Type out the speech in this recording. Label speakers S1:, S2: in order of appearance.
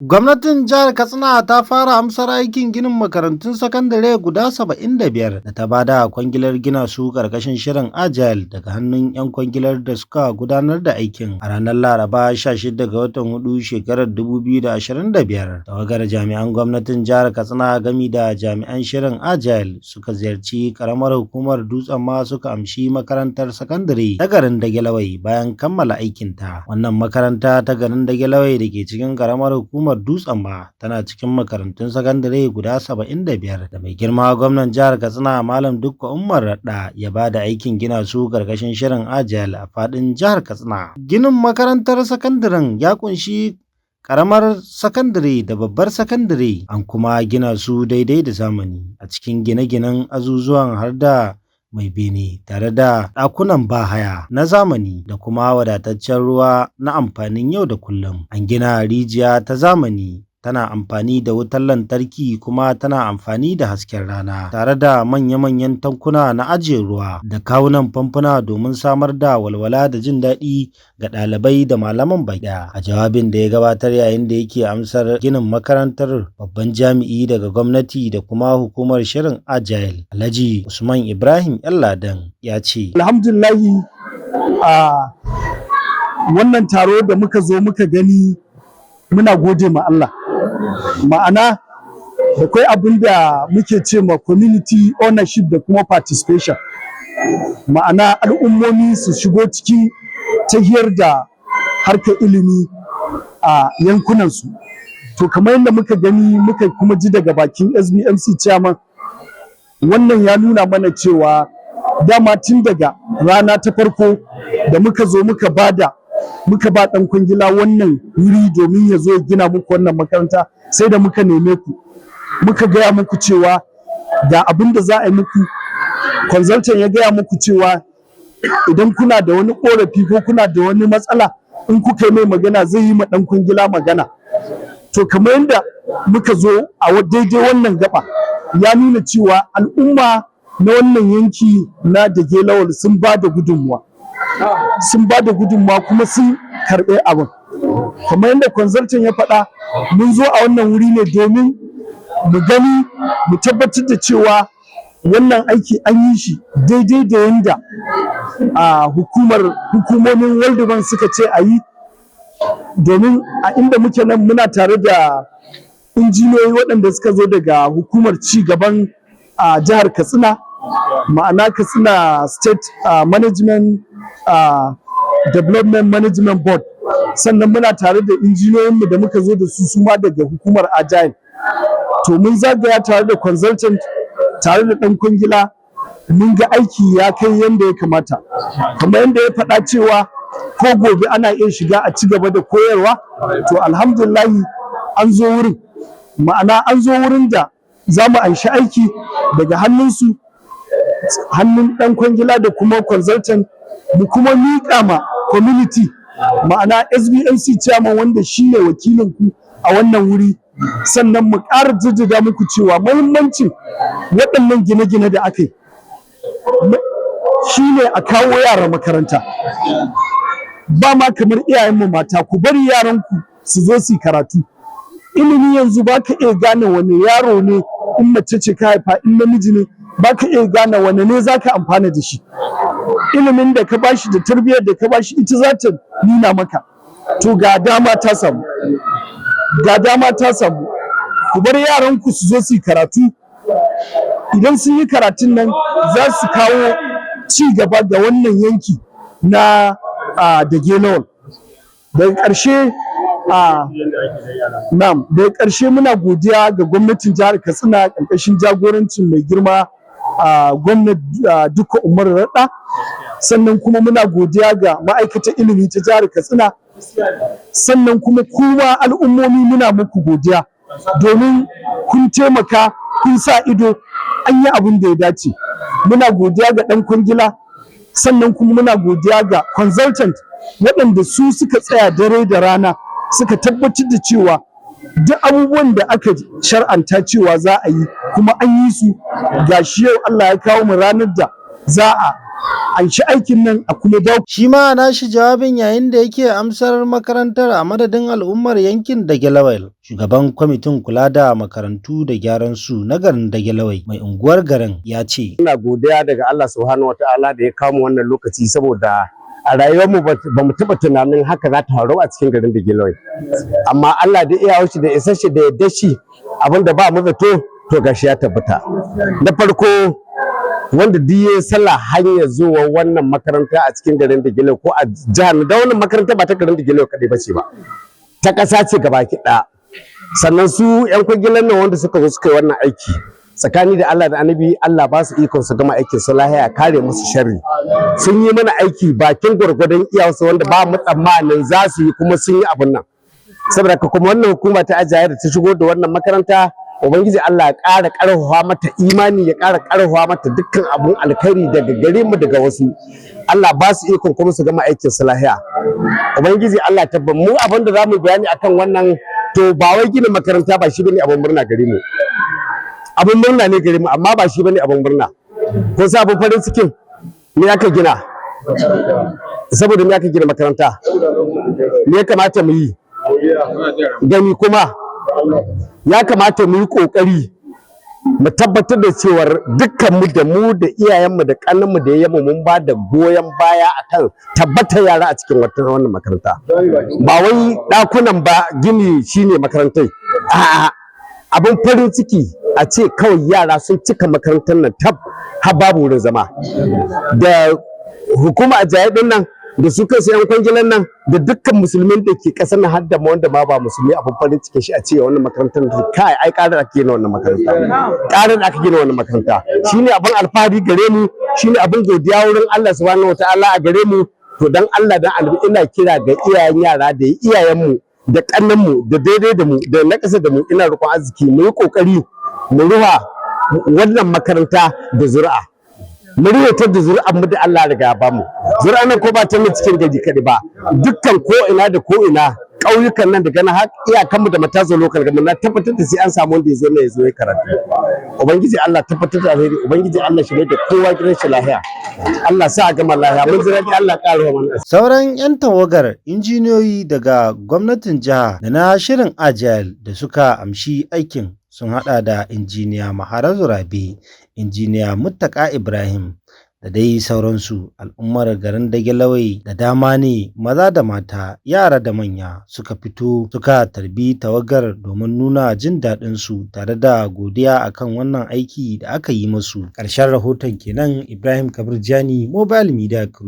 S1: Gwamnatin Jihar Katsina ta fara amsar aikin ginin makarantun sakandare guda 75 da ta bada kwangilar gina su ƙarƙashin shirin Agile daga hannun 'yan kwangilar da suka gudanar da aikin a ranar Laraba 16 ga watan Hudu shekarar 2025. Tawagar jami'an gwamnatin Jihar Katsina gami da jami'an shirin Agile suka ziyarci ƙaramar hukumar Dutsen ma suka amshi makarantar sakandare ta garin Dagelawai bayan kammala aikinta. Wannan makaranta ta garin Dagelawai da ke cikin ƙaramar hukumar Dutsen ma tana cikin makarantun sakandare guda 75 da mai girma gwamnan jihar Katsina Malam Dukko Umar Radda ya bada aikin gina su karkashin shirin Agile a fadin jihar Katsina. Ginin makarantar sakandaren ya kunshi karamar sakandare da babbar sakandare, an kuma gina su daidai da zamani a cikin gine-ginen azuzuwan har da mai bene tare da ɗakunan bahaya na zamani da kuma wadataccen ruwa na amfanin yau da kullum. An gina rijiya ta zamani tana amfani da wutar lantarki kuma tana amfani da hasken rana tare da manya-manyan tankuna na ajiye ruwa da kawunan famfuna domin samar da walwala da jin daɗi ga ɗalibai da malaman baki. A jawabin da ya gabatar yayin da yake amsar ginin makarantar, babban jami'i daga gwamnati da kuma hukumar shirin Agile Alhaji Usman Ibrahim Ladan ya ce,
S2: alhamdulillahi a wannan taro da muka zo muka gani muna gode ma Allah. Ma'ana da kai abin da muke ce ma community ownership da kuma participation, ma'ana al'ummomi su shigo cikin tahiyar da harkar ilimi a yankunansu. To kamar yadda muka gani muka kuma ji daga bakin SBMC chairman, wannan ya nuna mana cewa dama tun daga rana ta farko da muka zo muka ba ɗan kwangila wannan wuri domin ya zo ya gina muku wannan makaranta, sai da muka neme ku muka gaya muku cewa ga abin da za a yi muku. Consultant ya gaya muku cewa idan kuna da wani korafi ko kuna da wani matsala, in kuka yi mai magana zai yi ma ɗan kwangila magana. To kamar yadda muka zo a daidai wannan gaba, ya nuna cewa al'umma na wannan yanki na Dagelawal sun ba da gudunmuwa. Kuma sun karɓi abin. Kamar yadda consultant ya faɗa, mun zo a wannan wuri ne domin mu gani mu tabbatar da cewa wannan aiki an yi shi daidai da yanda hukumomin World Bank suka ce a yi, domin a inda muke nan muna tare da injiniyoyi waɗanda suka zo daga hukumar ci gaban jihar Katsina, ma'ana Katsina State Management Development Management Board. Sannan muna tare da injiniyoyinmu da muka zo da su ma daga hukumar Agile. To mun zagaya tare da consultant, tare da ɗan kwangila, mun ga aiki ya kai yadda ya kamata. Kamar yadda ya faɗa cewa ko gobe ana iya shiga a ci gaba da koyarwa. To alhamdulillahi an zo wurin, ma'ana an zo wurin da za mu anshi aiki daga hannunsu, hannun ɗan kwangila da kuma consultant, mu kuma miƙa ma community, ma'ana SBMC chairman wanda shi ne wakilinku a wannan wuri. Sannan mu ƙara jaddada muku cewa muhimmancin waɗannan gine-gine da aka yi shi ne a kawo yara makaranta. Ba ma kamar iyayenmu mata, ku bari yaranku su zo su yi karatu. Ilimi yanzu ba ka iya gane wani yaro ne, in mace ce ka haifa, in namiji ne, ba ka iya gane wane ne za ka amfana da shi. Ilimin da ka bashi da tarbiyyar da ka bashi ita za ta nuna maka. To ga dama ta samu, ku bar yaranku su zo su yi karatu. Idan sun yi karatun nan za su kawo ci gaba ga wannan yanki na Dagelawal. Daga ƙarshe muna godiya ga gwamnatin jihar Katsina ƙarƙashin jagorancin mai girma gwamnati Dukko Umar Radda. Sannan kuma muna godiya ga ma'aikatar ilimi ta jihar Katsina. Sannan kuma al'ummomi muna muku godiya domin kun taimaka, kun sa ido, an yi abin da ya dace. Muna godiya ga ɗan kwangila, sannan kuma muna godiya ga consultant waɗanda su suka tsaya dare da rana suka tabbatar da cewa duk abubuwan da aka shar'anta cewa za a yi kuma an yi su. Gashi yau Allah ya kawo mu ranar da za a anshi aikin nan a kuma dawo.
S1: Shi ma nashi jawabin yayin da yake amsar makarantar a madadin al'ummar yankin Dagelawai. Shugaban kwamitin kula da makarantu da gyaran su na garin Dagelawai mai unguwar garin ya ce.
S3: Ina godiya daga Allah subhanahu wataala da ya kawo wannan lokaci saboda a rayuwarmu ba mu taɓa tunanin haka za ta faru a cikin garin Dagelawai. Amma Allah da iya shi da isa shi da yadda shi abinda ba mu zato to gashi ya tabbata. Na farko wanda duk ya sallah hanyar zuwa wannan makaranta a cikin garin Dagelawai ko a jihar da wannan makaranta ba ta garin Dagelawai kadai bace ba. Ta ƙasa ce gabaki ɗaya. Sannan su 'yan kwangilan nan wanda suka zo suka yi wannan aiki tsakani da Allah da Annabi Allah ba su ikon su gama aikin su lahiya kare musu sharri. Sun yi mana aiki bakin gwargwadon iyawarsu wanda ba mu tsammanin za su yi kuma sun yi abun nan. Saboda kuma wannan hukuma ta ajiya da ta shigo da wannan makaranta Ubangiji Allah ya ƙara ƙarfafa mata imani ya ƙara ƙarfafa mata dukkan abun alkhairi daga gare mu daga wasu. Allah ba su ikon kuma su gama aikin su lahiya. Ubangiji Allah tabba mu abin da zamu bayani akan wannan to ba wai gina makaranta ba shi bane abin murna gare mu. Abin murna ne gare mu amma ba shi bane abin murna. Ko sa abin farin cikin me aka gina? Saboda me aka gina makaranta? Me ya kamata mu yi? Gani kuma ya kamata mu yi ƙoƙari mu tabbatar da cewar dukkanmu da mu da iyayenmu da ƙannenmu da yayyenmu mun ba da goyon baya akan tabbatar yara a cikin wannan makaranta. Ba wai ɗakunan ba gini shine makarantai. A'a abin farin ciki a ce kawai yara sun cika makarantar nan tab har babu wurin zama. Da hukuma a jaye ɗin nan da su kansu 'yan kwangilan nan da dukkan musulmin da ke ƙasar nan har da wanda ma ba musulmi abin farin cikin shi a ce wannan makarantar kai ai ƙarar ake gina wannan makaranta ƙarar aka gina wannan makaranta shine abin alfahari gare mu shine abin godiya wurin Allah subhanahu wataala a gare mu to dan Allah dan Annabi ina kira ga iyayen yara da iyayen mu da kannan mu da daidai da mu da na ƙasa da mu ina roƙon arziki mu yi ƙoƙari mu ruwa wannan makaranta da zuri'a mu riwatar da zuri'an mu da Allah riga ba mu zuri'a nan ko ba ta mu cikin gari kaɗai ba dukkan ko ina da ko ina ƙauyukan nan daga na har iyakan mu da matazo local government na tabbatar da sai an samu wanda ya zo ne ya zo ya karatu ubangiji Allah tabbatar da alheri ubangiji Allah shi da kowa gidan shi lahiya Allah sa a gama lahiya mun jira da Allah ƙara mana
S1: sauran 'yan tawagar injiniyoyi daga gwamnatin jiha da na shirin Agile da suka amshi aikin sun hada da injiniya Maharazu Rabi, injiniya Muttaka Ibrahim da dai sauransu. Al'ummar garin Dagelawai da dama ne maza da mata, yara da manya suka fito suka tarbi tawagar domin nuna jin daɗin su tare da godiya akan wannan aiki da aka yi musu. Ƙarshen rahoton kenan. Ibrahim Kabir Jani, Mobile Media Group.